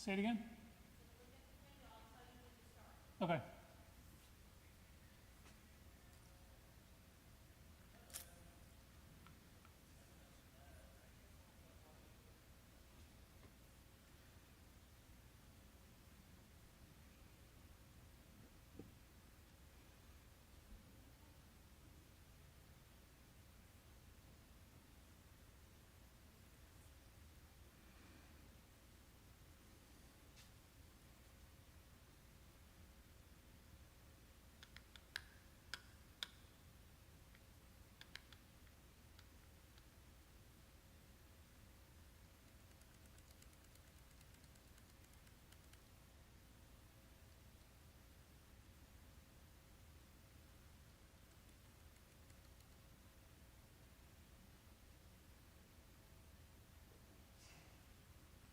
Say it again? Okay.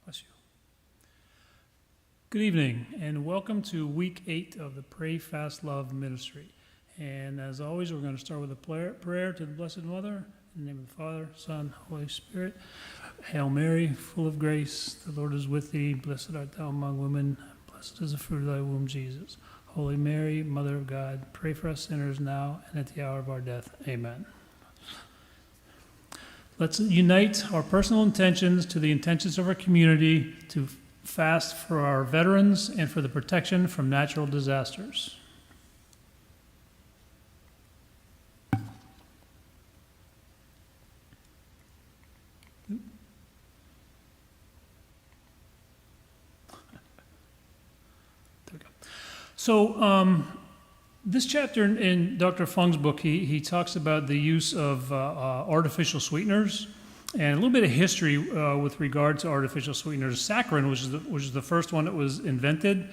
Bless you. Good evening, and welcome to week 8 of the Pray, Fast, Love ministry. And as always, we're going to start with a prayer to the Blessed Mother. In the name of the Father, Son, Holy Spirit. Hail Mary, full of grace, the Lord is with thee. Blessed art thou among women, blessed is the fruit of thy womb, Jesus. Holy Mary, Mother of God, pray for us sinners now and at the hour of our death. Amen. Let's unite our personal intentions to the intentions of our community to fast for our veterans and for the protection from natural disasters. So this chapter in Dr. Fung's book, he talks about the use of artificial sweeteners and a little bit of history with regard to artificial sweeteners. Saccharin, which is the first one that was invented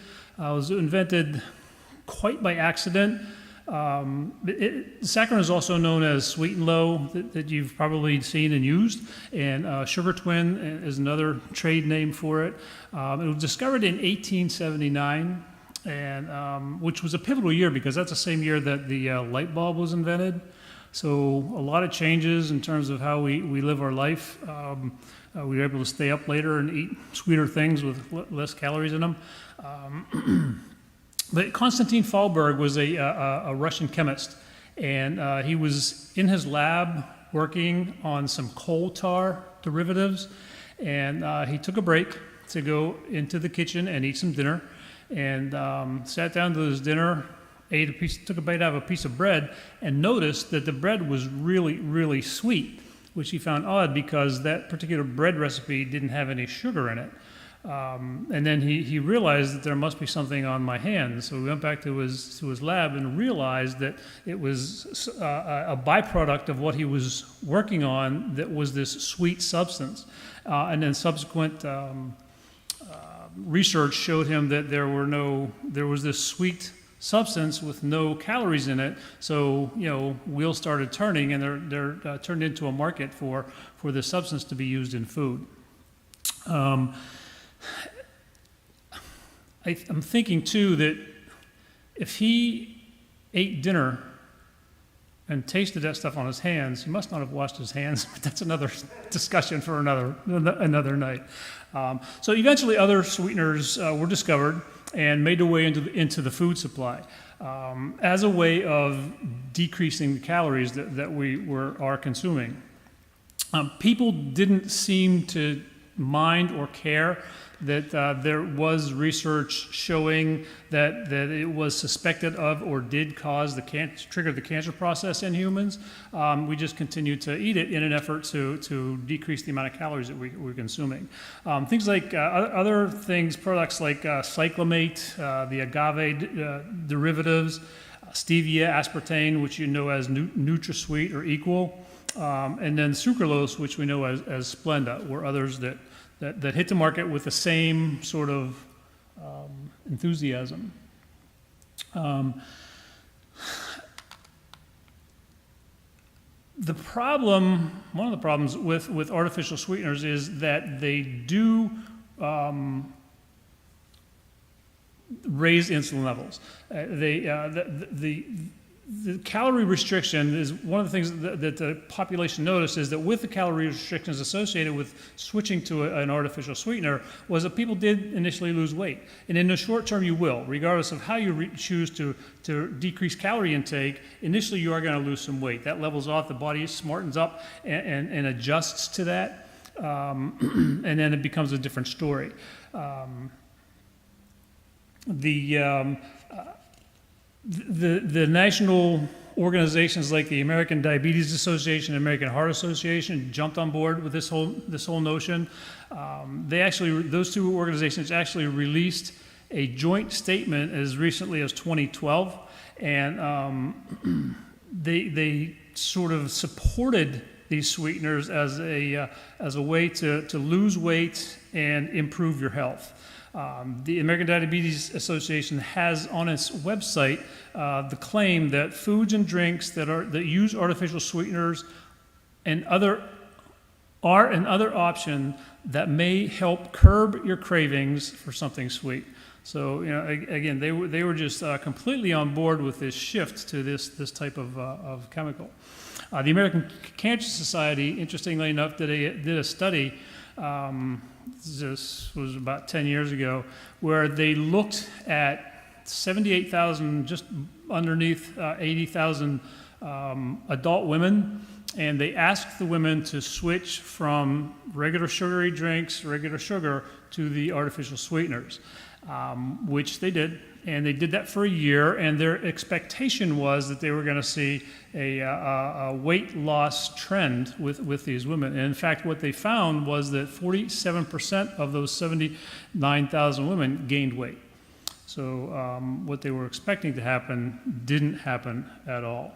quite by accident. Saccharin is also known as Sweet and Low that you've probably seen and used, and Sugar Twin is another trade name for it. It was discovered in 1879. And which was a pivotal year because that's the same year that the light bulb was invented. So a lot of changes in terms of how we live our life. We were able to stay up later and eat sweeter things with less calories in them. But Konstantin Fallberg was a Russian chemist, and he was in his lab working on some coal tar derivatives, and he took a break to go into the kitchen and eat some dinner. And sat down to his dinner, took a bite out of a piece of bread, and noticed that the bread was really, really sweet, which he found odd because that particular bread recipe didn't have any sugar in it. And then he realized that there must be something on my hands. So we went back to his lab and realized that it was a byproduct of what he was working on that was this sweet substance. And then subsequent research showed him that there was this sweet substance with no calories in it. So wheels started turning, and they're turned into a market for this substance to be used in food. I'm thinking too that if he ate dinner and tasted that stuff on his hands, he must not have washed his hands, but that's another discussion for another night. So eventually other sweeteners were discovered and made their way into the food supply as a way of decreasing the calories that we are consuming. People didn't seem to mind or care that there was research showing that it was suspected of or did trigger the cancer process in humans. We just continued to eat it in an effort to decrease the amount of calories that we're consuming. Things like other things, products like cyclamate, the agave derivatives, stevia, aspartame, which you know as NutraSweet or Equal, and then sucralose, which we know as Splenda, were others that hit the market with the same sort of enthusiasm. One of the problems with artificial sweeteners is that they do raise insulin levels. the calorie restriction is one of the things that the population noticed, is that with the calorie restrictions associated with switching to an artificial sweetener was that people did initially lose weight. And in the short term you will, regardless of how you choose to decrease calorie intake, initially you are going to lose some weight. That levels off, the body smartens up and adjusts to that, and then it becomes a different story. The national organizations like the American Diabetes Association and American Heart Association jumped on board with this whole notion. Those two organizations actually released a joint statement as recently as 2012, and they sort of supported these sweeteners as a way to lose weight and improve your health. The American Diabetes Association has on its website the claim that foods and drinks that use artificial sweeteners and other option that may help curb your cravings for something sweet. So, again, they were just completely on board with this shift to this type of chemical. The American Cancer Society, interestingly enough, did a study. This was about 10 years ago, where they looked at 78,000, just underneath 80,000 adult women, and they asked the women to switch from regular sugary drinks, regular sugar, to the artificial sweeteners, which they did. And they did that for a year, and their expectation was that they were going to see a weight loss trend with these women. And in fact, what they found was that 47% of those 79,000 women gained weight. So what they were expecting to happen didn't happen at all.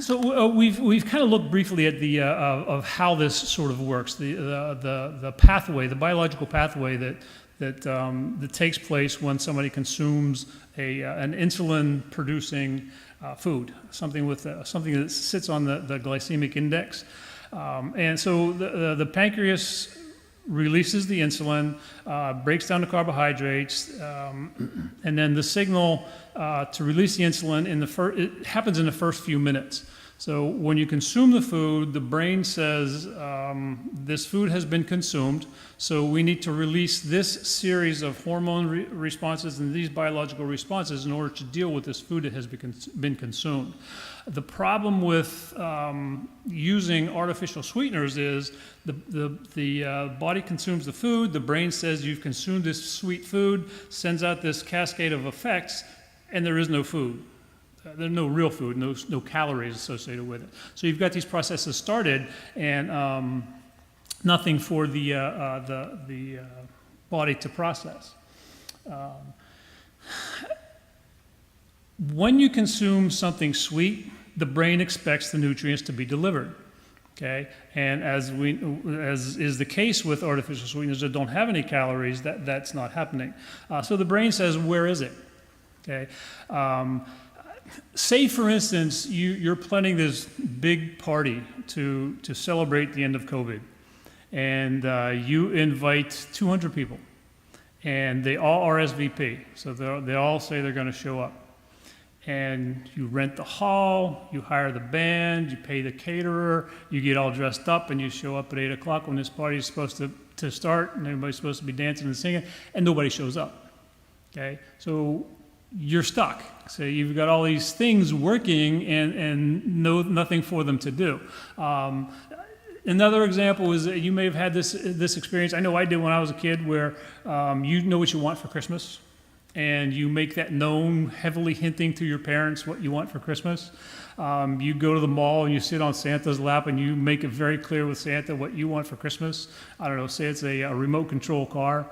So we've kind of looked briefly at the of how this sort of works, the pathway, the biological pathway that takes place when somebody consumes an insulin producing food, something that sits on the glycemic index, and so the pancreas releases the insulin, breaks down the carbohydrates, and then the signal to release the insulin it happens in the first few minutes. So when you consume the food, the brain says this food has been consumed, so we need to release this series of hormone responses and these biological responses in order to deal with this food that has been consumed. The problem with using artificial sweeteners is the body consumes the food, the brain says you've consumed this sweet food, sends out this cascade of effects, and there is no food. There's no real food, no calories associated with it. So you've got these processes started, and nothing for the body to process. When you consume something sweet, the brain expects the nutrients to be delivered. Okay, and as is the case with artificial sweeteners that don't have any calories, that's not happening. So the brain says, "Where is it?" Okay. Say, for instance, you're planning this big party to celebrate the end of COVID, and you invite 200 people, and they all RSVP, so they all say they're going to show up. And you rent the hall, you hire the band, you pay the caterer, you get all dressed up, and you show up at 8 o'clock when this party is supposed to start, and everybody's supposed to be dancing and singing, and nobody shows up. Okay, so you're stuck. So you've got all these things working and nothing for them to do. Another example is that you may have had this experience. I know I did when I was a kid, where you know what you want for Christmas, and you make that known, heavily hinting to your parents what you want for Christmas. You go to the mall and you sit on Santa's lap and you make it very clear with Santa what you want for Christmas. I don't know, say it's a remote control car.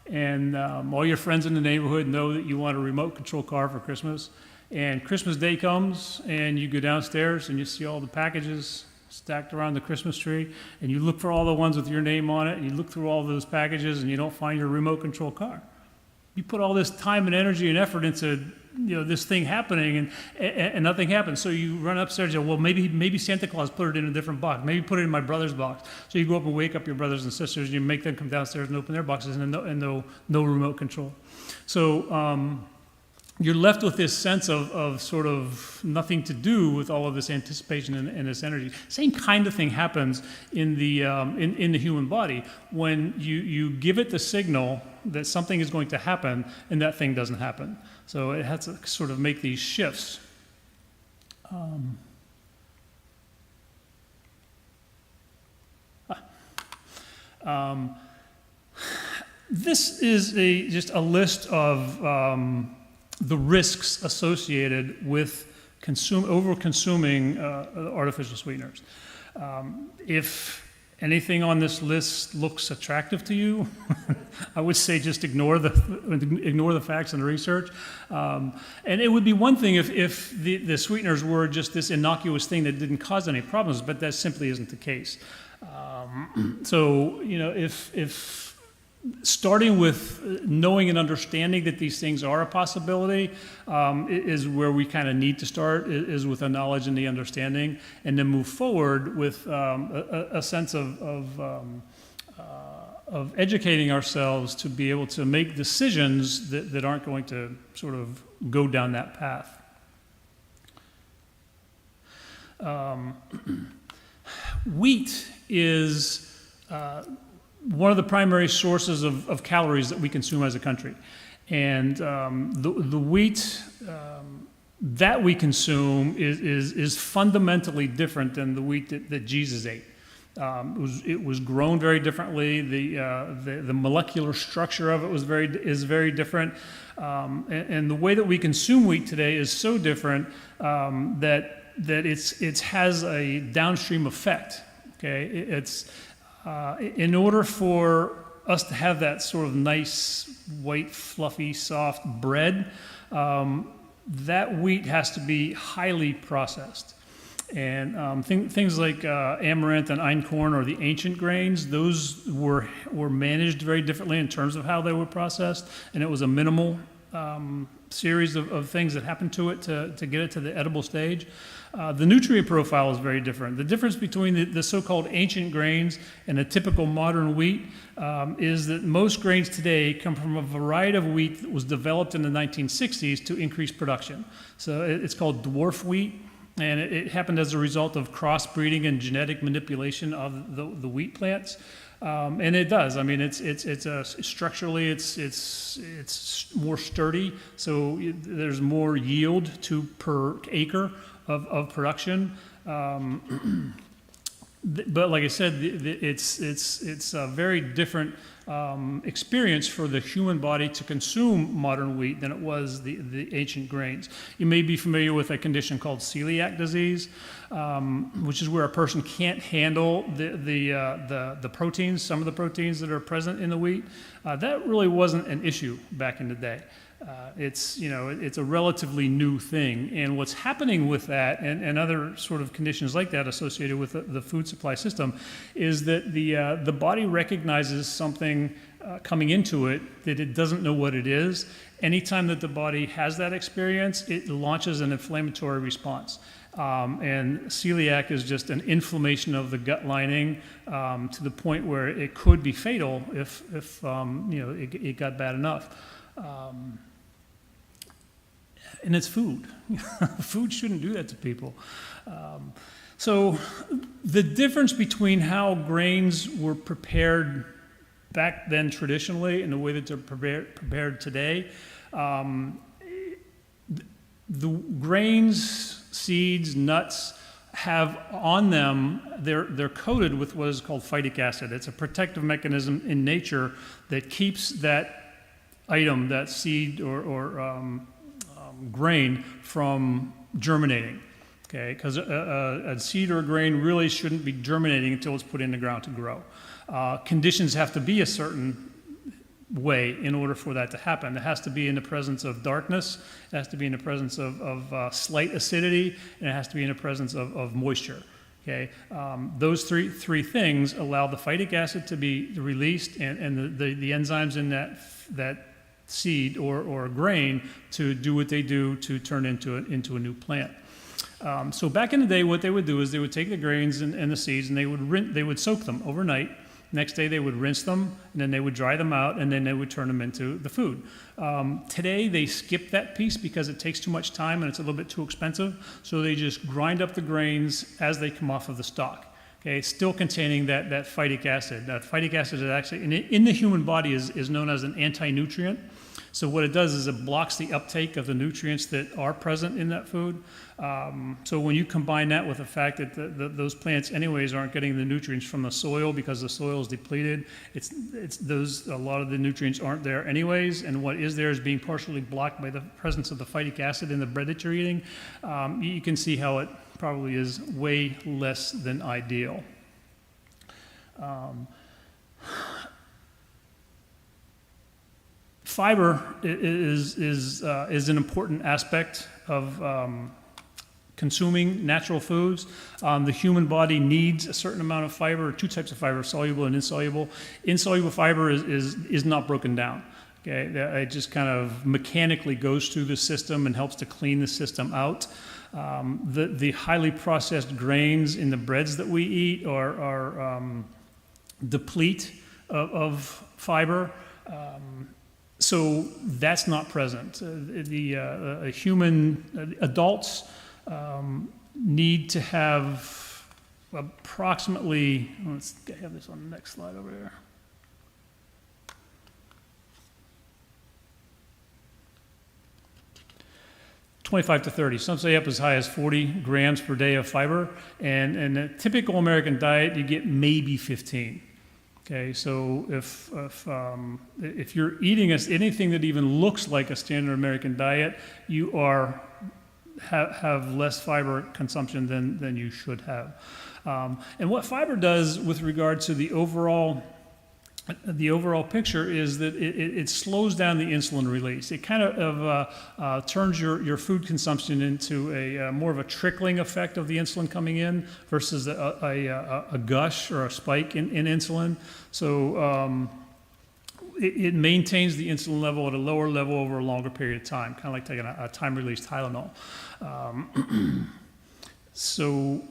And all your friends in the neighborhood know that you want a remote control car for Christmas. And Christmas Day comes, and you go downstairs, and you see all the packages stacked around the Christmas tree, and you look for all the ones with your name on it, and you look through all those packages, and you don't find your remote control car. You put all this time and energy and effort into this thing happening, and nothing happens. So you run upstairs and go, well, maybe Santa Claus put it in a different box. Maybe put it in my brother's box. So you go up and wake up your brothers and sisters, and you make them come downstairs and open their boxes, and no remote control. So you're left with this sense of sort of nothing to do with all of this anticipation and this energy. Same kind of thing happens in the human body when you give it the signal that something is going to happen and that thing doesn't happen. So it has to sort of make these shifts. This is just a list of the risks associated with over-consuming artificial sweeteners. If anything on this list looks attractive to you, I would say just ignore the facts and the research. And it would be one thing if the sweeteners were just this innocuous thing that didn't cause any problems, but that simply isn't the case. So, if starting with knowing and understanding that these things are a possibility is where we kind of need to start, is with the knowledge and the understanding, and then move forward with a sense of educating ourselves to be able to make decisions that aren't going to sort of go down that path. Wheat is one of the primary sources of calories that we consume as a country. And the wheat that we consume is fundamentally different than the wheat that Jesus ate. It was grown very differently. The molecular structure of it is very different. And the way that we consume wheat today is so different that it has a downstream effect. Okay, in order for us to have that sort of nice, white, fluffy, soft bread, that wheat has to be highly processed. And things like amaranth and einkorn, or the ancient grains, those were managed very differently in terms of how they were processed, and it was a minimal series of things that happened to it to get it to the edible stage. The nutrient profile is very different. The difference between the so-called ancient grains and a typical modern wheat is that most grains today come from a variety of wheat that was developed in the 1960s to increase production. So it's called dwarf wheat, and it happened as a result of crossbreeding and genetic manipulation of the wheat plants. And it does. I mean, it's structurally it's more sturdy, so there's more yield per acre of production. But like I said, it's a very different experience for the human body to consume modern wheat than it was the ancient grains. You may be familiar with a condition called celiac disease, which is where a person can't handle the proteins, some of the proteins that are present in the wheat. That really wasn't an issue back in the day. It's a relatively new thing, and what's happening with that and other sort of conditions like that associated with the food supply system is that the body recognizes something coming into it that it doesn't know what it is. Anytime that the body has that experience, it launches an inflammatory response. And celiac is just an inflammation of the gut lining to the point where it could be fatal if it got bad enough. And it's food. Food shouldn't do that to people. So the difference between how grains were prepared back then traditionally and the way that they're prepared today, the grains, seeds, nuts have on them, they're coated with what is called phytic acid. It's a protective mechanism in nature that keeps that item, that seed or grain, from germinating. Okay, because a seed or a grain really shouldn't be germinating until it's put in the ground to grow. Conditions have to be a certain way in order for that to happen. It has to be in the presence of darkness, it has to be in the presence of slight acidity, and it has to be in the presence of moisture. Okay, those three things allow the phytic acid to be released and the enzymes in that seed or grain to do what they do to turn into a new plant. So back in the day, what they would do is they would take the grains and the seeds and they would soak them overnight Next day they would rinse them, and then they would dry them out, and then they would turn them into the food. Today they skip that piece because it takes too much time and it's a little bit too expensive, so they just grind up the grains as they come off of the stalk. Okay, still containing that phytic acid. That phytic acid is actually, in the human body, is known as an anti-nutrient. So what it does is it blocks the uptake of the nutrients that are present in that food. So when you combine that with the fact that those plants anyways aren't getting the nutrients from the soil because the soil is depleted, a lot of the nutrients aren't there anyways, and what is there is being partially blocked by the presence of the phytic acid in the bread that you're eating. You can see how it probably is way less than ideal. Fiber is an important aspect of consuming natural foods. The human body needs a certain amount of fiber, two types of fiber, soluble and insoluble. Insoluble fiber is not broken down. Okay, it just kind of mechanically goes through the system and helps to clean the system out. The highly processed grains in the breads that we eat are deplete of fiber. So that's not present. Adults need to have approximately, I have this on the next slide over here. $25 to $30. Some say up as high as 40 grams per day of fiber, and in a typical American diet, you get maybe 15. Okay, so if you're eating anything that even looks like a standard American diet, you have less fiber consumption than you should have. And what fiber does with regard to the overall picture is that it slows down the insulin release. It kind of turns your food consumption into a more of a trickling effect of the insulin coming in versus a gush or a spike in insulin. So it maintains the insulin level at a lower level over a longer period of time, kind of like taking a time-release Tylenol. So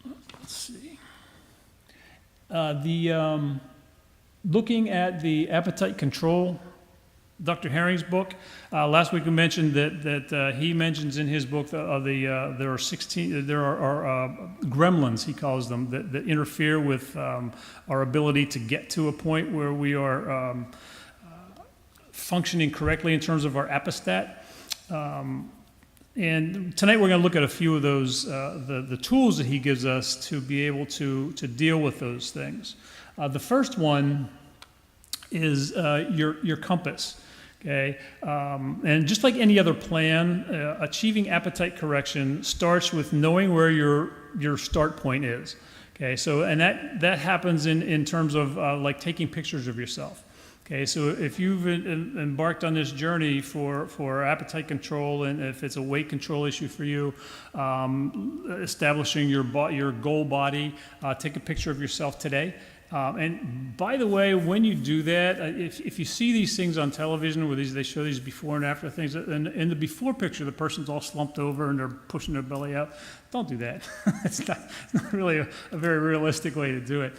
let's see. Looking at the appetite control, Dr. Herring's book, last week we mentioned that he mentions in his book there are gremlins, he calls them, that interfere with our ability to get to a point where we are functioning correctly in terms of our apostat. And tonight we're going to look at a few of those, the tools that he gives us to be able to deal with those things. The first one is your compass. Okay, and just like any other plan, achieving appetite correction starts with knowing where your start point is. Okay, so and that happens in terms of like taking pictures of yourself. Okay, so if you've embarked on this journey for appetite control, and if it's a weight control issue for you, establishing your goal body, take a picture of yourself today. And by the way, when you do that, if you see these things on television where they show these before and after things, and in the before picture, the person's all slumped over and they're pushing their belly out, don't do that. It's not really a very realistic way to do it.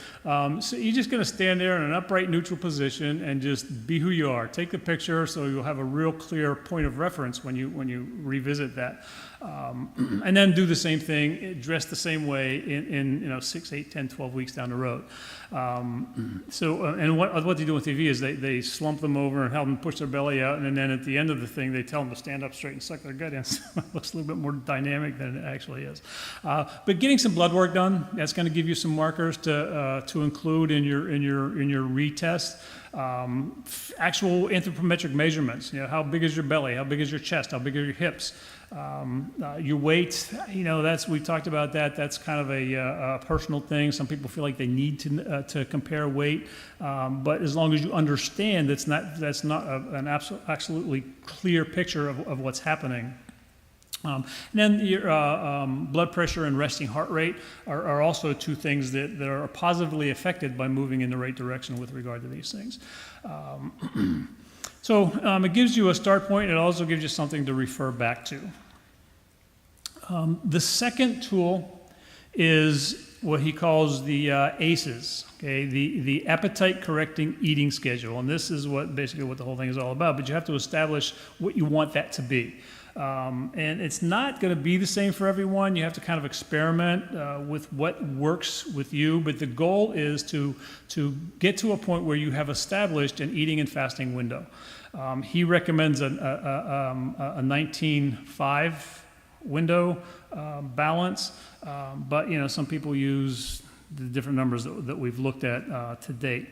So you're just going to stand there in an upright, neutral position and just be who you are. Take the picture so you'll have a real clear point of reference when you revisit that. And then do the same thing, dress the same way in 6, 8, 10, 12 weeks down the road. And what they do on TV is they slump them over and help them push their belly out, and then at the end of the thing, they tell them to stand up straight and suck their gut in. So it looks a little bit more dynamic than it actually is. But getting some blood work done, that's going to give you some markers to include in your retest. Actual anthropometric measurements. How big is your belly? How big is your chest? How big are your hips? Your weight, we talked about that. That's kind of a personal thing. Some people feel like they need to compare weight, but as long as you understand that's not an absolutely clear picture of what's happening. And then your blood pressure and resting heart rate are also two things that are positively affected by moving in the right direction with regard to these things. So it gives you a start point. It also gives you something to refer back to. The second tool is what he calls the ACEs, okay, the appetite correcting eating schedule. And this is basically what the whole thing is all about, but you have to establish what you want that to be. And it's not going to be the same for everyone. You have to kind of experiment with what works with you, but the goal is to get to a point where you have established an eating and fasting window. He recommends a 19-5 window balance, but some people use the different numbers that we've looked at to date.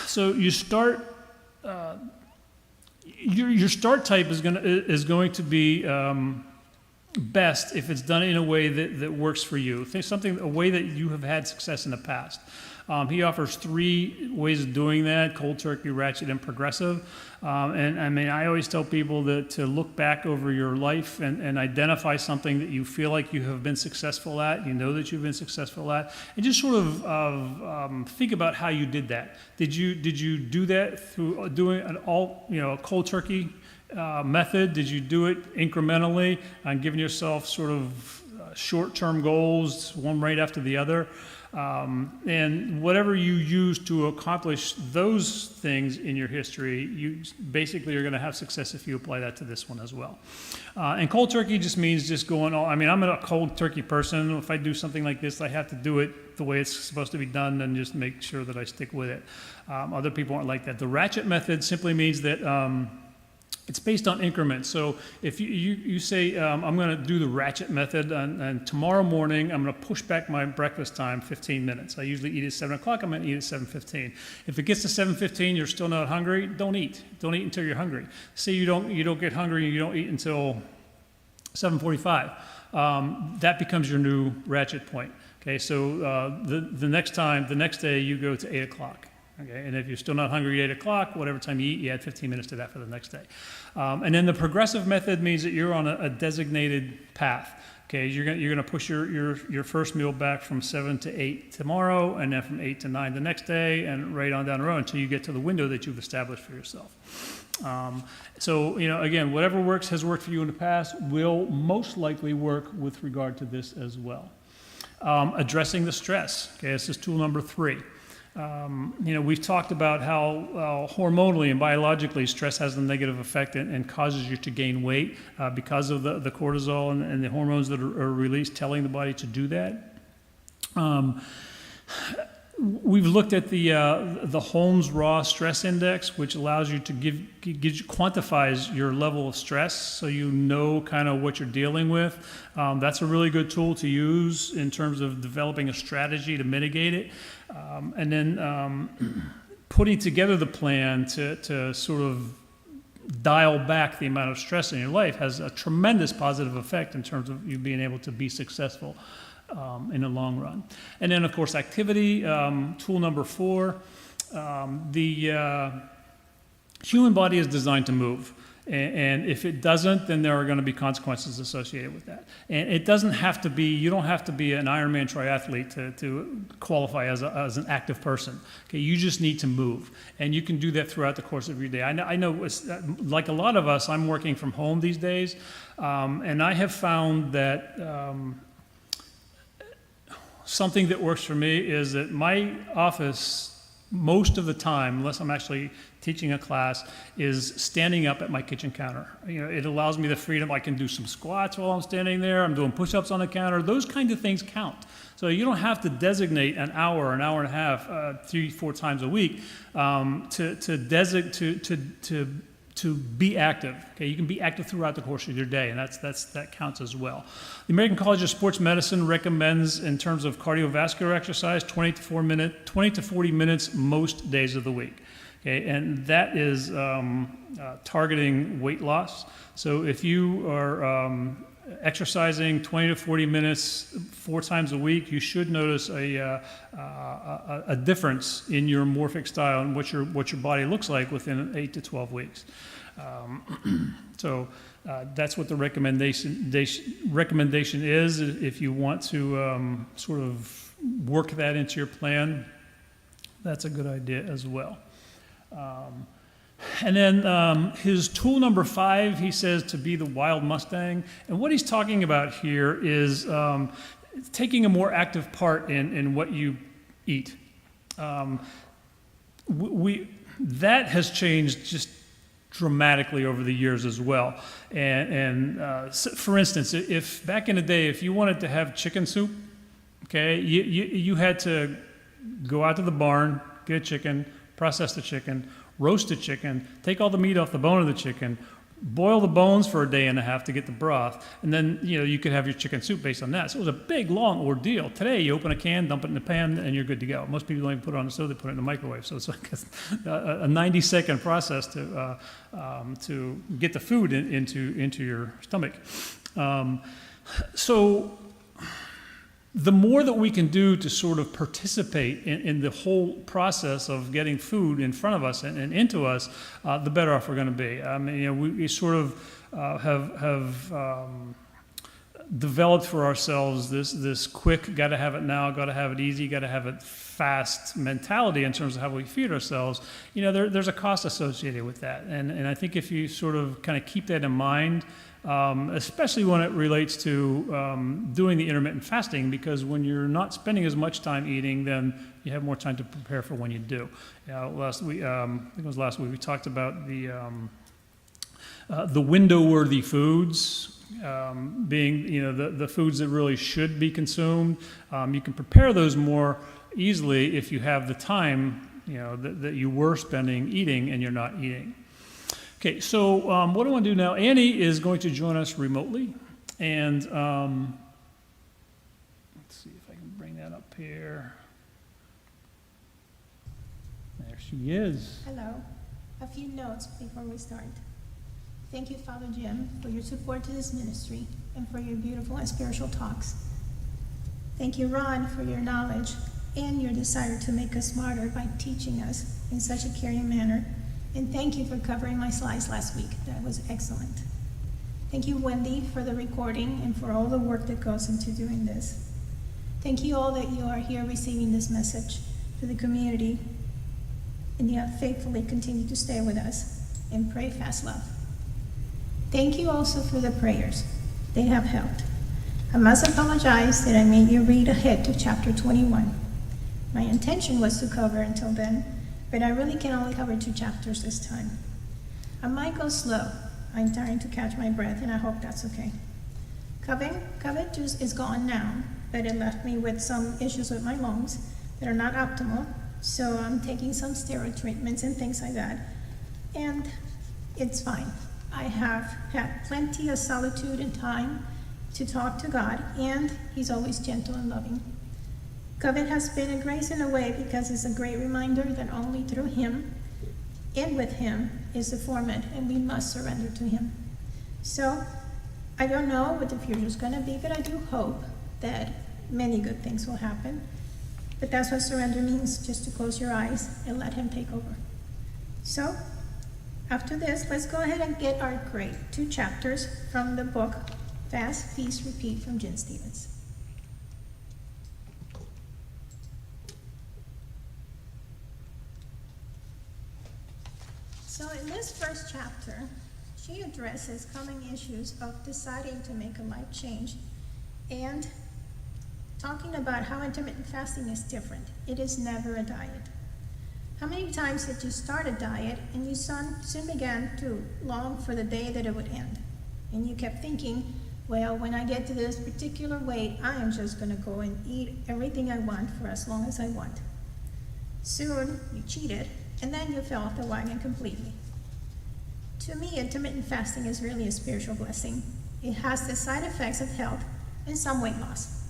So you start. Your start type is going to be best if it's done in a way that works for you. A way that you have had success in the past. He offers 3 ways of doing that: cold turkey, ratchet, and progressive. And I mean, I always tell people to look back over your life and identify something that you feel like you have been successful at, that you've been successful at, and just sort of think about how you did that. Did you do that through doing a cold turkey method? Did you do it incrementally and giving yourself sort of short-term goals, one right after the other? And whatever you use to accomplish those things in your history, you basically are going to have success if you apply that to this one as well. And cold turkey just means just going all, I'm a cold turkey person. If I do something like this, I have to do it the way it's supposed to be done and just make sure that I stick with it. Other people aren't like that. The ratchet method simply means that it's based on increments. So if you say, I'm going to do the ratchet method, and tomorrow morning I'm going to push back my breakfast time 15 minutes. I usually eat at 7 o'clock. I'm going to eat at 7:15. If it gets to 7:15, you're still not hungry, don't eat. Don't eat until you're hungry. Say you don't get hungry and you don't eat until 7:45. That becomes your new ratchet point. Okay, so the next day you go to 8 o'clock. Okay, and if you're still not hungry at 8 o'clock, whatever time you eat, you add 15 minutes to that for the next day. And then the progressive method means that you're on a designated path. Okay, you're going to push your first meal back from 7 to 8 tomorrow, and then from 8 to 9 the next day, and right on down the road until you get to the window that you've established for yourself. So again, whatever has worked for you in the past will most likely work with regard to this as well. Addressing the stress. Okay, this is tool number 3. We've talked about how hormonally and biologically stress has a negative effect and causes you to gain weight because of the cortisol and the hormones that are released telling the body to do that. We've looked at the Holmes Raw Stress Index, which allows you to quantifies your level of stress, so you know kind of what you're dealing with. That's a really good tool to use in terms of developing a strategy to mitigate it, and then putting together the plan to sort of dial back the amount of stress in your life has a tremendous positive effect in terms of you being able to be successful in the long run. And then, of course, activity, tool number 4. The human body is designed to move. And if it doesn't, then there are going to be consequences associated with that. And it doesn't have to be, you don't have to be an Ironman triathlete to qualify as an active person. Okay, you just need to move. And you can do that throughout the course of your day. I know like a lot of us, I'm working from home these days. And I have found that something that works for me is that my office, most of the time, unless I'm actually teaching a class, is standing up at my kitchen counter. It allows me the freedom. I can do some squats while I'm standing there. I'm doing push-ups on the counter. Those kinds of things count. So you don't have to designate an hour and a half, 3-4 times a week to be active. Okay, you can be active throughout the course of your day, and that counts as well. The American College of Sports Medicine recommends, in terms of cardiovascular exercise, 20 to 40 minutes most days of the week. Okay, and that is targeting weight loss. So if you are exercising 20 to 40 minutes 4 times a week, you should notice a difference in your morphic style and what your body looks like within 8 to 12 weeks. So that's what the recommendation is. If you want to sort of work that into your plan, that's a good idea as well. And then his tool number 5, he says to be the wild Mustang. And what he's talking about here is taking a more active part in what you eat. That has changed just dramatically over the years as well. For instance, if back in the day, if you wanted to have chicken soup, okay, you had to go out to the barn, get a chicken, process the chicken, roast the chicken, take all the meat off the bone of the chicken, boil the bones for a day and a half to get the broth, and then you could have your chicken soup based on that. So it was a big, long ordeal. Today, you open a can, dump it in the pan, and you're good to go. Most people don't even put it on the stove; they put it in the microwave. So it's like a 90-second process to get the food into your stomach. So the more that we can do to sort of participate in the whole process of getting food in front of us and into us, the better off we're going to be. I mean, we sort of have developed for ourselves this quick, got to have it now, got to have it easy, got to have it fast mentality in terms of how we feed ourselves. There's a cost associated with that, and I think if you sort of kind of keep that in mind. Especially when it relates to doing the intermittent fasting, because when you're not spending as much time eating, then you have more time to prepare for when you do. Last week, I think it was last week, we talked about the window-worthy foods being, the foods that really should be consumed. You can prepare those more easily if you have the time, that you were spending eating and you're not eating. Okay, so what I want to do now, Annie is going to join us remotely, and let's see if I can bring that up here. There she is. Hello. A few notes before we start. Thank you, Father Jim, for your support to this ministry and for your beautiful and spiritual talks. Thank you, Ron, for your knowledge and your desire to make us smarter by teaching us in such a caring manner. And thank you for covering my slides last week. That was excellent. Thank you, Wendy, for the recording and for all the work that goes into doing this. Thank you all that you are here receiving this message to the community, and you have faithfully continued to stay with us and pray fast love. Thank you also for the prayers. They have helped. I must apologize that I made you read ahead to chapter 21. My intention was to cover until then, but I really can only cover 2 chapters this time. I might go slow. I'm trying to catch my breath, and I hope that's okay. COVID juice is gone now, but it left me with some issues with my lungs that are not optimal, so I'm taking some steroid treatments and things like that, and it's fine. I have had plenty of solitude and time to talk to God, and He's always gentle and loving. COVID has been a grace in a way because it's a great reminder that only through Him and with Him is the format, and we must surrender to Him. So I don't know what the future is going to be, but I do hope that many good things will happen. But that's what surrender means, just to close your eyes and let Him take over. So after this, let's go ahead and get our great 2 chapters from the book Fast, Feast, Repeat from Jen Stevens. So in this first chapter, she addresses common issues of deciding to make a life change and talking about how intermittent fasting is different. It is never a diet. How many times did you start a diet and you soon began to long for the day that it would end? And you kept thinking, well, when I get to this particular weight, I am just going to go and eat everything I want for as long as I want. Soon, you cheated, and then you fell off the wagon completely. To me, intermittent fasting is really a spiritual blessing. It has the side effects of health and some weight loss.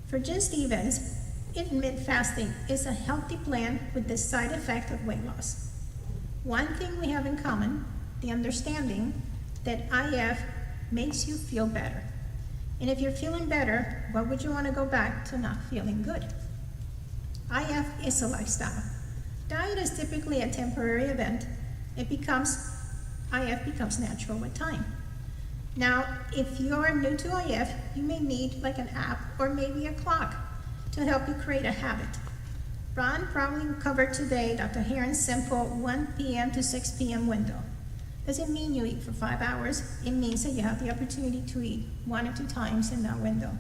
For Jen Stevens, intermittent fasting is a healthy plan with the side effect of weight loss. One thing we have in common, the understanding that IF makes you feel better. And if you're feeling better, why would you want to go back to not feeling good? IF is a lifestyle. Diet is typically a temporary event. IF becomes natural with time. Now, if you're new to IF, you may need like an app or maybe a clock to help you create a habit. Ron probably covered today Dr. Heron's simple 1 p.m. to 6 p.m. window. Doesn't mean you eat for 5 hours. It means that you have the opportunity to eat 1 or 2 times in that window.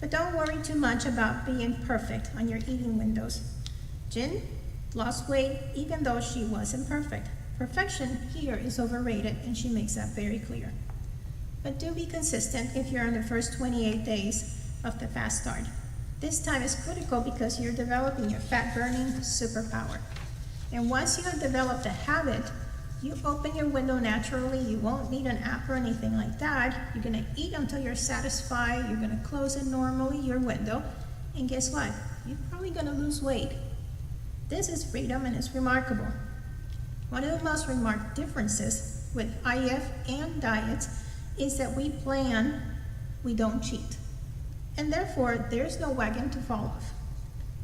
But don't worry too much about being perfect on your eating windows. Jen lost weight even though she wasn't perfect. Perfection here is overrated, and she makes that very clear. But do be consistent if you're in the first 28 days of the fast start. This time is critical because you're developing your fat-burning superpower. And once you have developed a habit, you open your window naturally. You won't need an app or anything like that. You're gonna eat until you're satisfied. You're gonna close it normally, your window. And guess what? You're probably gonna lose weight. This is freedom, and it's remarkable. One of the most remarked differences with IF and diets is that we plan, we don't cheat. And therefore, there's no wagon to fall off.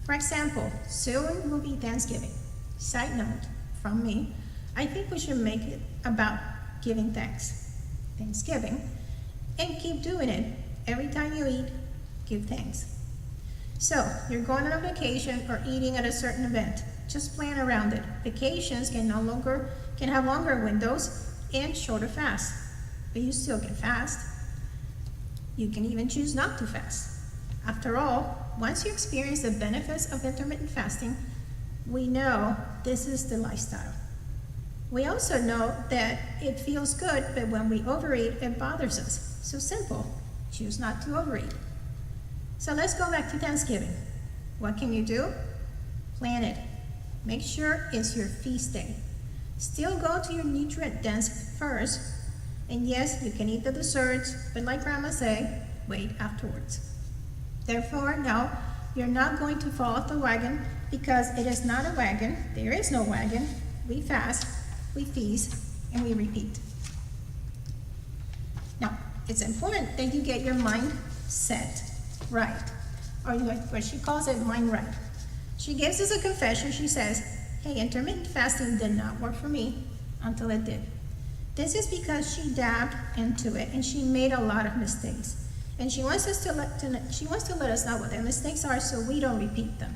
For example, soon will be Thanksgiving. Side note from me, I think we should make it about giving thanks. Thanksgiving, and keep doing it. Every time you eat, give thanks. So, you're going on a vacation or eating at a certain event. Just plan around it. Vacations can have longer windows and shorter fasts, but you still can fast. You can even choose not to fast. After all, once you experience the benefits of intermittent fasting, we know this is the lifestyle. We also know that it feels good, but when we overeat, it bothers us. So simple, choose not to overeat. So let's go back to Thanksgiving. What can you do? Plan it. Make sure it's your feast day. Still go to your nutrient-dense first. And yes, you can eat the desserts, but like Grandma say, wait afterwards. Therefore, no, you're not going to fall off the wagon because it is not a wagon. There is no wagon. We fast, we feast, and we repeat. Now, it's important that you get your mind set right, or what she calls it, mind right. She gives us a confession. She says, hey, intermittent fasting did not work for me until it did. This is because she dabbed into it and she made a lot of mistakes. And she wants to let us know what their mistakes are so we don't repeat them.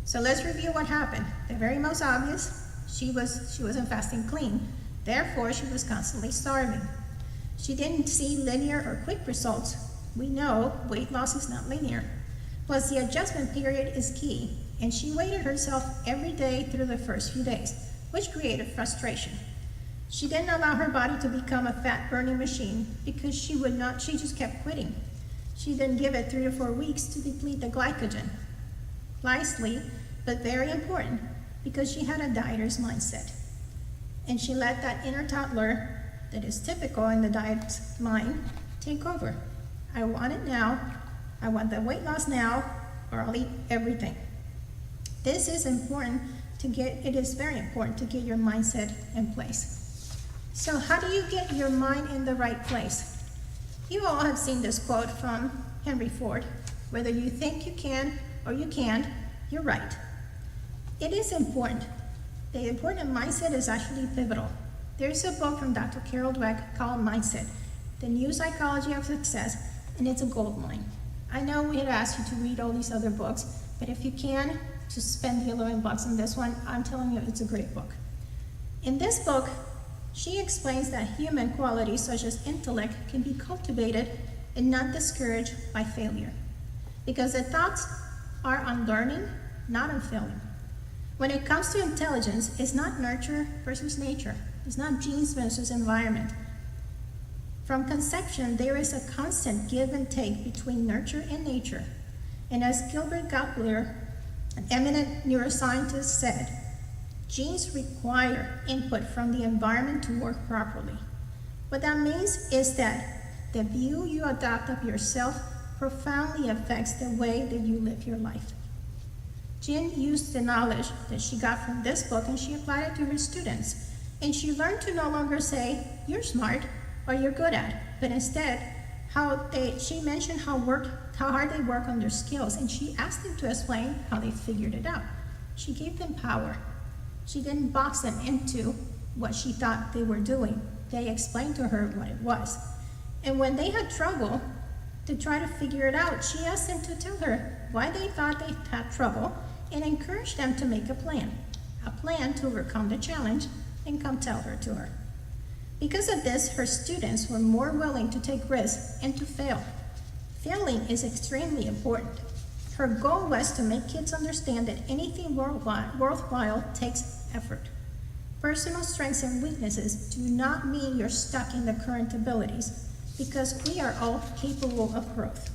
So let's review what happened. The very most obvious, she wasn't fasting clean. Therefore, she was constantly starving. She didn't see linear or quick results. We know weight loss is not linear. Plus, the adjustment period is key. And she weighed herself every day through the first few days, which created frustration. She didn't allow her body to become a fat-burning machine because she just kept quitting. She didn't give it 3 to 4 weeks to deplete the glycogen. Lastly, but very important, because she had a dieter's mindset. And she let that inner toddler that is typical in the diet's mind take over. I want it now, I want the weight loss now, or I'll eat everything. This is important it is very important to get your mindset in place. So how do you get your mind in the right place? You all have seen this quote from Henry Ford, whether you think you can or you can't, you're right. It is important. The important mindset is actually pivotal. There's a book from Dr. Carol Dweck called Mindset, The New Psychology of Success, and it's a goldmine. I know we had asked you to read all these other books, but if you can, just spend the $11 on this one. I'm telling you, it's a great book. In this book, she explains that human qualities such as intellect can be cultivated and not discouraged by failure. Because the thoughts are on learning, not on failing. When it comes to intelligence, it's not nurture versus nature. It's not genes versus environment. From conception, there is a constant give and take between nurture and nature. And as Gilbert Gottlieb, an eminent neuroscientist, said, genes require input from the environment to work properly. What that means is that the view you adopt of yourself profoundly affects the way that you live your life. Jen used the knowledge that she got from this book and she applied it to her students. And she learned to no longer say, you're smart or you're good at it, but instead, she mentioned how hard they work on their skills, and she asked them to explain how they figured it out. She gave them power. She didn't box them into what she thought they were doing. They explained to her what it was. And when they had trouble to try to figure it out, she asked them to tell her why they thought they had trouble and encourage them to make a plan to overcome the challenge, and come tell her to her. Because of this, her students were more willing to take risks and to fail. Failing is extremely important. Her goal was to make kids understand that anything worthwhile takes effort. Personal strengths and weaknesses do not mean you're stuck in the current abilities, because we are all capable of growth.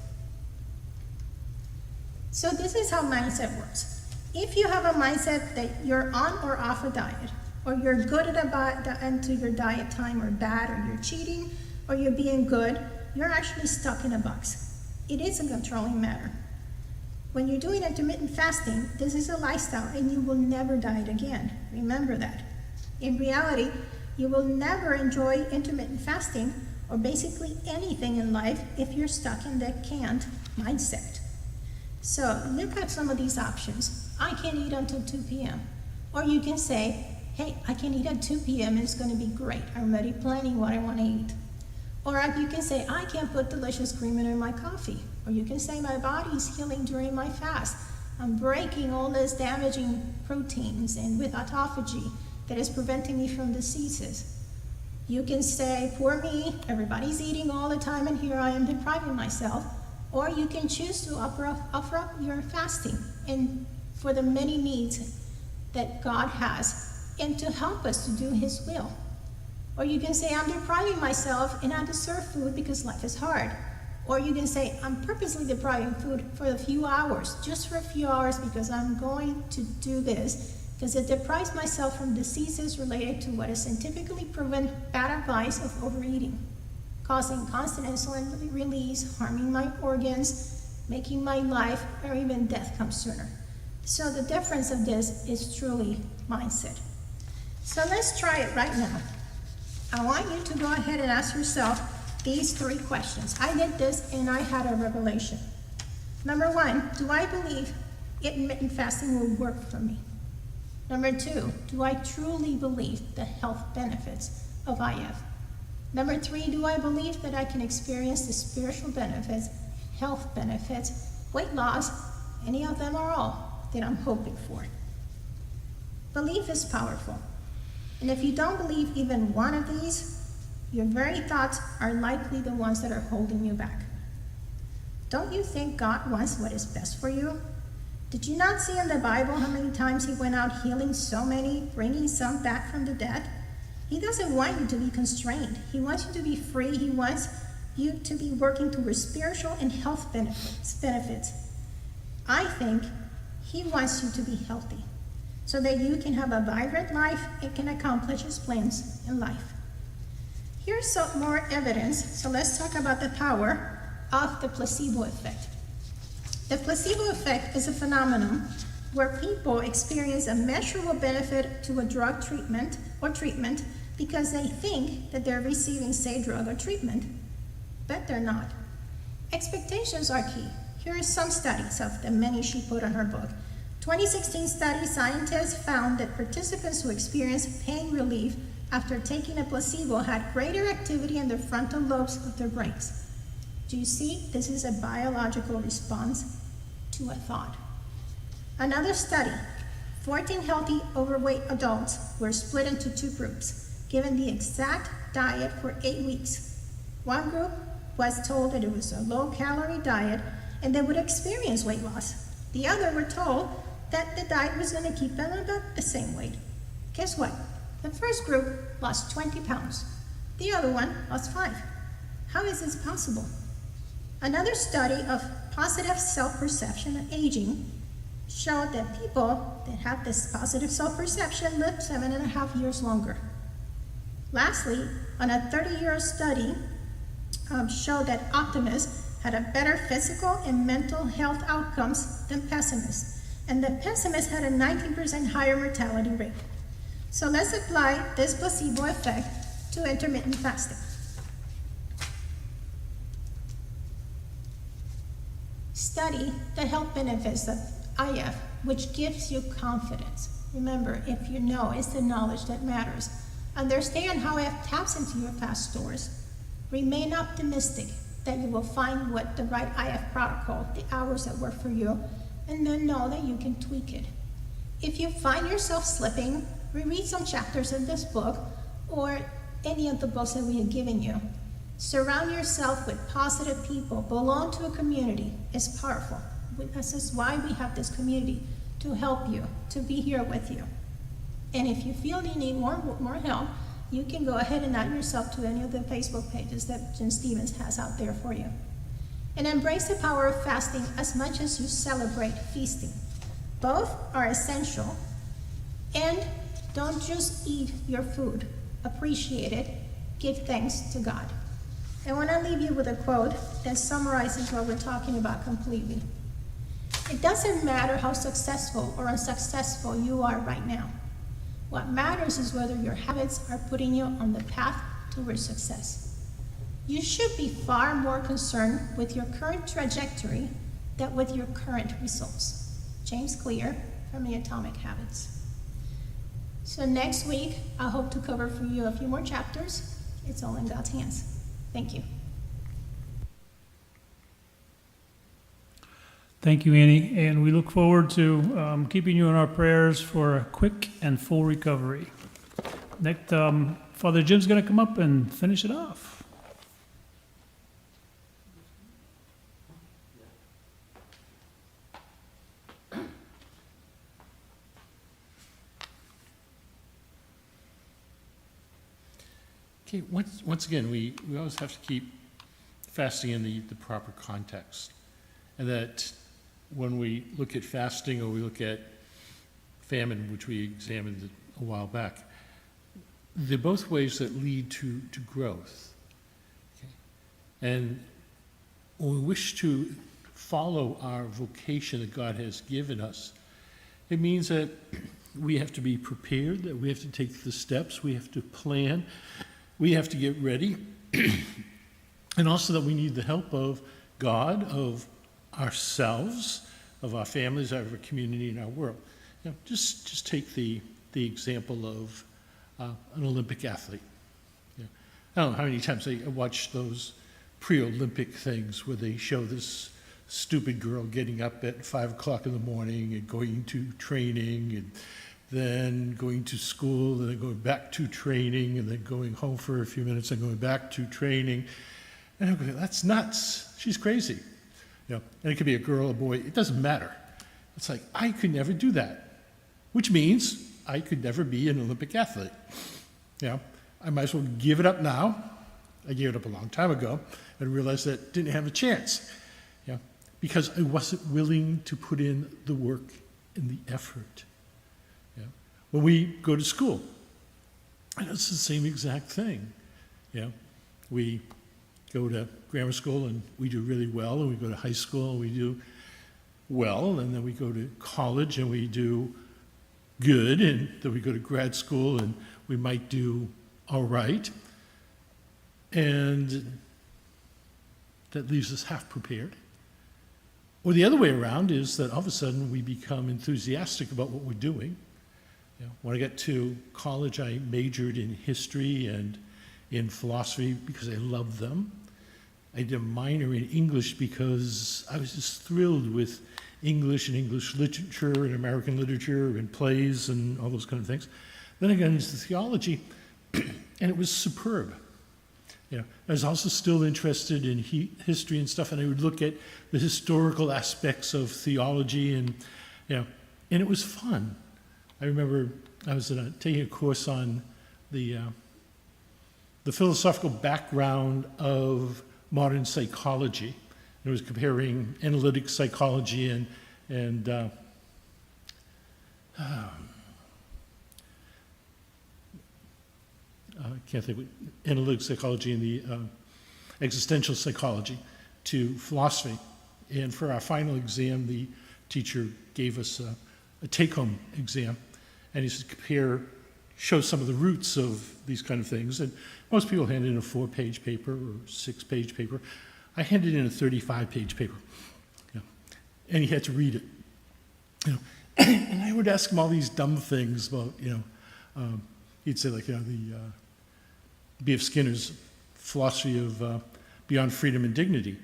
So this is how mindset works. If you have a mindset that you're on or off a diet, or you're good into your diet time, or bad, or you're cheating, or you're being good, you're actually stuck in a box. It is a controlling matter. When you're doing intermittent fasting, this is a lifestyle and you will never diet again. Remember that. In reality, you will never enjoy intermittent fasting or basically anything in life if you're stuck in the canned mindset. So look at some of these options. I can't eat until 2 p.m. Or you can say, hey, I can eat at 2 p.m. and it's going to be great. I'm already planning what I want to eat. Or you can say, I can't put delicious creamer in my coffee. Or you can say, my body's healing during my fast. I'm breaking all these damaging proteins and with autophagy that is preventing me from diseases. You can say, poor me, everybody's eating all the time and here I am depriving myself. Or you can choose to offer up your fasting and for the many needs that God has and to help us to do His will. Or you can say, I'm depriving myself and I deserve food because life is hard. Or you can say, I'm purposely depriving food for a few hours, just for a few hours, because I'm going to do this, because it deprives myself from diseases related to what is scientifically proven bad advice of overeating, causing constant insulin release, harming my organs, making my life or even death come sooner. So the difference of this is truly mindset. So let's try it right now. I want you to go ahead and ask yourself these 3 questions. I did this and I had a revelation. Number 1, do I believe intermittent fasting will work for me? Number 2, do I truly believe the health benefits of IF? Number 3, do I believe that I can experience the spiritual benefits, health benefits, weight loss, any of them or all that I'm hoping for? Belief is powerful. And if you don't believe even one of these, your very thoughts are likely the ones that are holding you back. Don't you think God wants what is best for you? Did you not see in the Bible how many times He went out healing so many, bringing some back from the dead? He doesn't want you to be constrained. He wants you to be free. He wants you to be working towards spiritual and health benefits. I think He wants you to be healthy so that you can have a vibrant life and can accomplish His plans in life. Here's some more evidence. So let's talk about the power of the placebo effect. The placebo effect is a phenomenon where people experience a measurable benefit to a drug treatment because they think that they're receiving, say, drug or treatment, but they're not. Expectations are key. Here are some studies of the many she put on her book. 2016 study, scientists found that participants who experienced pain relief after taking a placebo had greater activity in the frontal lobes of their brains. Do you see? This is a biological response to a thought. Another study, 14 healthy overweight adults were split into 2 groups, given the exact diet for 8 weeks. One group was told that it was a low-calorie diet and they would experience weight loss. The other were told that the diet was going to keep them about the same weight. Guess what? The first group lost 20 pounds. The other one lost 5. How is this possible? Another study of positive self-perception and aging showed that people that have this positive self-perception live 7.5 years longer. Lastly, on a 30-year study showed that optimists had a better physical and mental health outcomes than pessimists, and the pessimists had a 19% higher mortality rate. So let's apply this placebo effect to intermittent fasting. Study the health benefits of IF, which gives you confidence. Remember, if you know, it's the knowledge that matters. Understand how IF taps into your fast stores. Remain optimistic that you will find what the right IF protocol, the hours that work for you, and then know that you can tweak it. If you find yourself slipping, reread some chapters of this book or any of the books that we have given you. Surround yourself with positive people. Belong to a community is powerful. This is why we have this community, to help you, to be here with you. And if you feel you need more help, you can go ahead and add yourself to any of the Facebook pages that Jim Stevens has out there for you. And embrace the power of fasting as much as you celebrate feasting. Both are essential. And don't just eat your food. Appreciate it. Give thanks to God. I want to leave you with a quote that summarizes what we're talking about completely. It doesn't matter how successful or unsuccessful you are right now. What matters is whether your habits are putting you on the path towards success. You should be far more concerned with your current trajectory than with your current results. James Clear from the Atomic Habits. So next week, I hope to cover for you a few more chapters. It's all in God's hands. Thank you. Thank you, Annie, and we look forward to keeping you in our prayers for a quick and full recovery. Next, Father Jim's going to come up and finish it off. Okay, once again, we always have to keep fasting in the proper context. And that when we look at fasting or we look at famine, which we examined a while back, they're both ways that lead to growth. Okay? And when we wish to follow our vocation that God has given us, it means that we have to be prepared, that we have to take the steps, we have to plan, we have to get ready, and also that we need the help of God, of ourselves, of our families, of our community, and our world. You know, just take the example of an Olympic athlete. You know, I don't know how many times I watch those pre-Olympic things where they show this stupid girl getting up at 5 o'clock in the morning and going to training and then going to school and then going back to training and then going home for a few minutes and going back to training. And I'm going, that's nuts. She's crazy. You know, and it could be a girl, a boy, it doesn't matter. It's like, I could never do that, which means I could never be an Olympic athlete. You know, I might as well give it up now. I gave it up a long time ago and realized that I didn't have a chance, you know, because I wasn't willing to put in the work and the effort. You know, when we go to school, and it's the same exact thing. You know, we go to grammar school and we do really well, and we go to high school and we do well, and then we go to college and we do good, and then we go to grad school and we might do all right, and that leaves us half prepared. Or the other way around is that all of a sudden we become enthusiastic about what we're doing. You know, when I got to college, I majored in history and in philosophy because I loved them. I did a minor in English because I was just thrilled with English and English literature and American literature and plays and all those kind of things. Then I got into theology, and it was superb. You know, I was also still interested in history and stuff, and I would look at the historical aspects of theology, and you know, and it was fun. I remember I was taking a course on the philosophical background of modern psychology. It was comparing analytic psychology and I can't think of analytic psychology and the existential psychology to philosophy. And for our final exam, the teacher gave us a take-home exam, and he said, show some of the roots of these kind of things. And most people hand in a 4-page paper or 6-page paper. I handed in a 35-page paper, you know, and he had to read it. You know, and I would ask him all these dumb things about, you know, he'd say like, you know, the B.F. Skinner's philosophy of beyond freedom and dignity.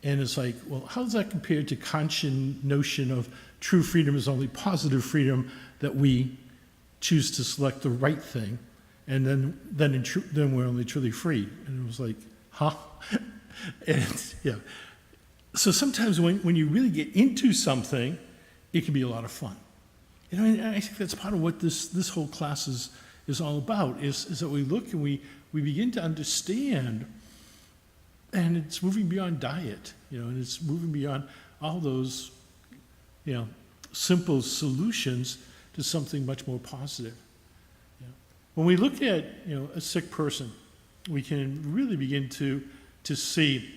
And it's like, well, how does that compare to Kantian notion of true freedom is only positive freedom, that we choose to select the right thing, and then we're only truly free? And it was like, huh? And yeah. So sometimes when you really get into something, it can be a lot of fun. You know, and I think that's part of what this whole class is all about, is that we look and we begin to understand, and it's moving beyond diet, you know, and it's moving beyond all those, you know, simple solutions to something much more positive. You know, when we look at, you know, a sick person, we can really begin to see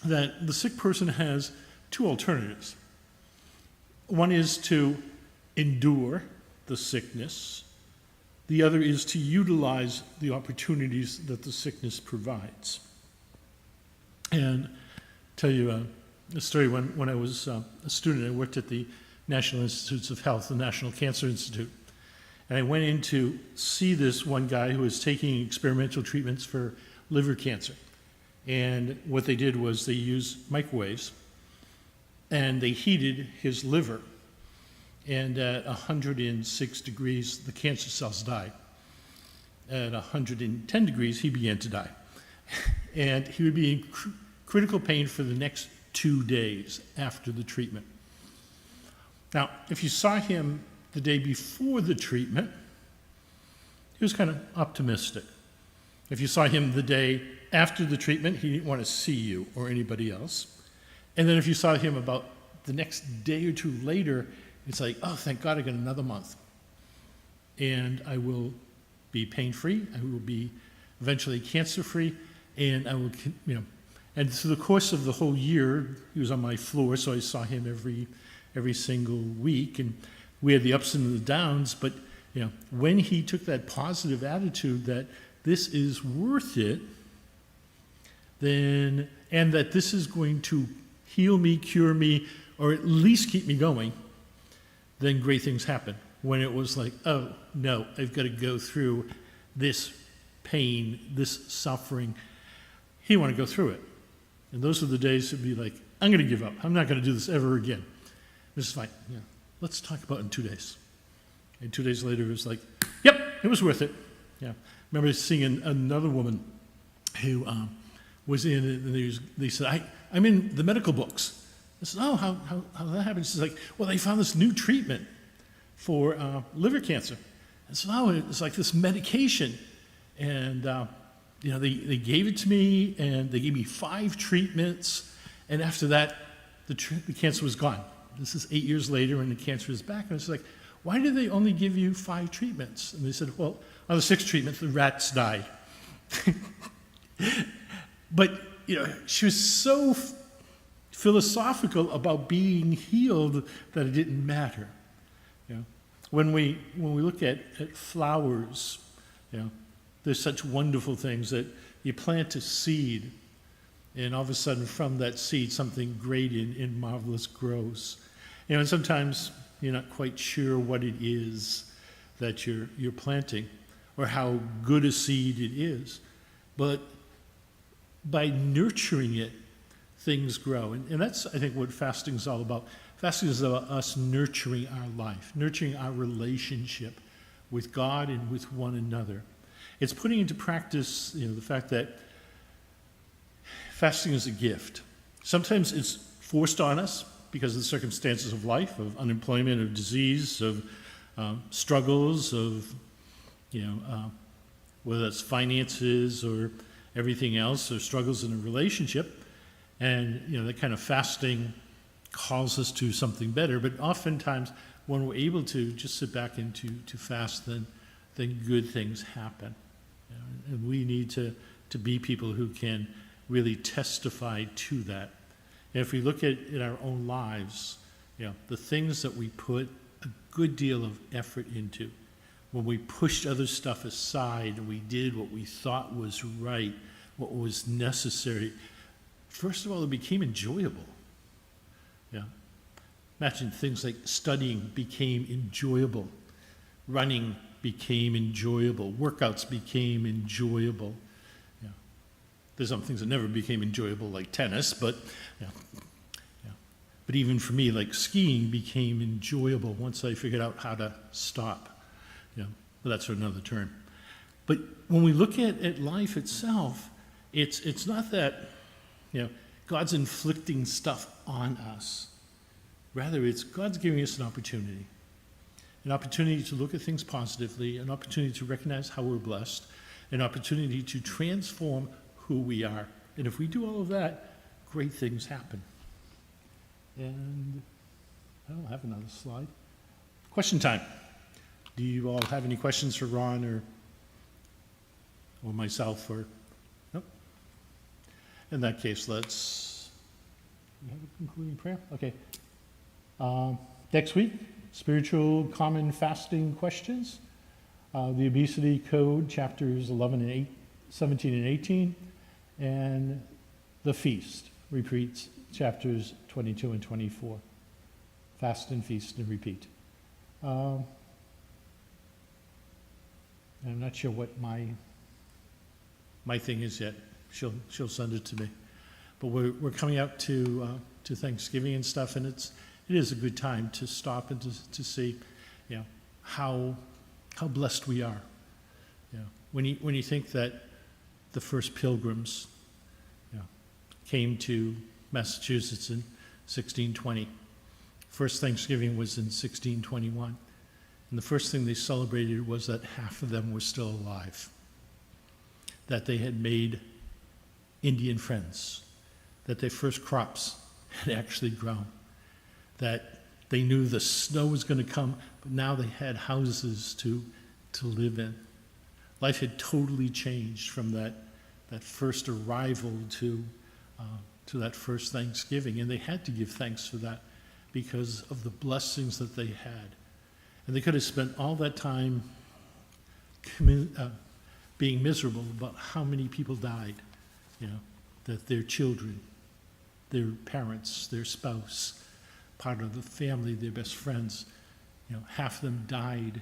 that the sick person has two alternatives. One is to endure the sickness. The other is to utilize the opportunities that the sickness provides. And tell you a story. When I was a student, I worked at the National Institutes of Health, the National Cancer Institute. And I went in to see this one guy who was taking experimental treatments for liver cancer. And what they did was they used microwaves, and they heated his liver. And at 106 degrees, the cancer cells died. At 110 degrees, he began to die. And he would be in critical pain for the next 2 days after the treatment. Now, if you saw him the day before the treatment, he was kind of optimistic. If you saw him the day after the treatment, he didn't want to see you or anybody else. And then if you saw him about the next day or two later, it's like, oh, thank God I got another month. And I will be pain-free, I will be eventually cancer-free, and I will, you know, and through the course of the whole year, he was on my floor, so I saw him every single week, and we had the ups and the downs, but, you know, when he took that positive attitude that this is worth it, then, and that this is going to heal me, cure me, or at least keep me going, then great things happen. When it was like, oh, no, I've got to go through this pain, this suffering, he wanted to go through it. And those are the days to be like, I'm going to give up. I'm not going to do this ever again. This is fine. Yeah. Let's talk about it in 2 days. And 2 days later, it was like, yep, it was worth it. Yeah. I remember seeing another woman who was in it, and they said, I'm in the medical books. I said, oh, how that happened? She's like, well, they found this new treatment for liver cancer. I said, oh, it's like this medication. And, you know, they gave it to me, and they gave me 5 treatments. And after that, the cancer was gone. This is 8 years later, and the cancer is back. And I was like, why did they only give you 5 treatments? And they said, well, on the 6th treatment, the rats died. But, you know, she was so philosophical about being healed that it didn't matter. You know, when we look at flowers, you know, there's such wonderful things that you plant a seed, and all of a sudden from that seed something great and marvelous grows. You know, and sometimes you're not quite sure what it is that you're planting or how good a seed it is, but by nurturing it, things grow. And that's, I think, what fasting is all about. Fasting is about us nurturing our life, nurturing our relationship with God and with one another. It's putting into practice, you know, the fact that fasting is a gift. Sometimes it's forced on us because of the circumstances of life, of unemployment, of disease, of struggles, of, you know, whether that's finances or everything else, or struggles in a relationship. And, you know, that kind of fasting calls us to something better. But oftentimes, when we're able to just sit back and to fast, then good things happen. You know, and we need to be people who can really testify to that. And if we look at in our own lives, you know, the things that we put a good deal of effort into, when we pushed other stuff aside and we did what we thought was right, what was necessary, first of all, it became enjoyable. Yeah. Imagine things like studying became enjoyable, running became enjoyable, workouts became enjoyable. Yeah. There's some things that never became enjoyable, like tennis, but, yeah. But even for me, like skiing became enjoyable once I figured out how to stop. But that's for another term. But when we look at life itself, it's not that, God's inflicting stuff on us. Rather, it's God's giving us an opportunity to look at things positively, an opportunity to recognize how we're blessed, an opportunity to transform who we are. And if we do all of that, great things happen. And I don't have another slide. Question time. Do you all have any questions for Ron or myself? Or nope. In that case, let's have a concluding prayer. Okay. Next week, spiritual common fasting questions. The obesity code, chapters 17 and 18, and the feast, repeats chapters 22 and 24. Fast and feast and repeat. I'm not sure what my thing is yet. She'll send it to me. But we're coming out to Thanksgiving and stuff, and it is a good time to stop and to see, how blessed we are. When you think that the first pilgrims, came to Massachusetts in 1620. First Thanksgiving was in 1621. And the first thing they celebrated was that half of them were still alive, that they had made Indian friends, that their first crops had actually grown, that they knew the snow was going to come, but now they had houses to live in. Life had totally changed from that first arrival to that first Thanksgiving, and they had to give thanks for that because of the blessings that they had. And they could have spent all that time being miserable about how many people died, that their children, their parents, their spouse, part of the family, their best friends, half of them died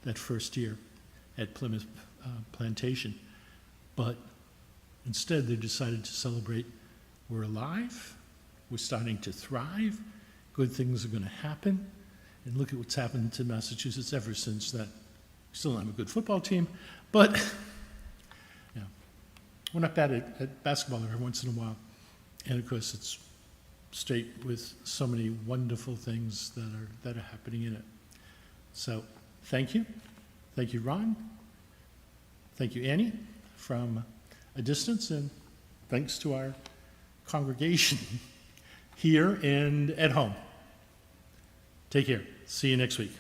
that first year at Plymouth Plantation. But instead, they decided to celebrate, we're alive, we're starting to thrive, good things are going to happen. And look at what's happened to Massachusetts ever since that. We still don't have a good football team, but we're not bad at basketball every once in a while. And of course, it's state with so many wonderful things that are happening in it. So thank you. Thank you, Ron. Thank you, Annie, from a distance, and thanks to our congregation here and at home. Take care. See you next week.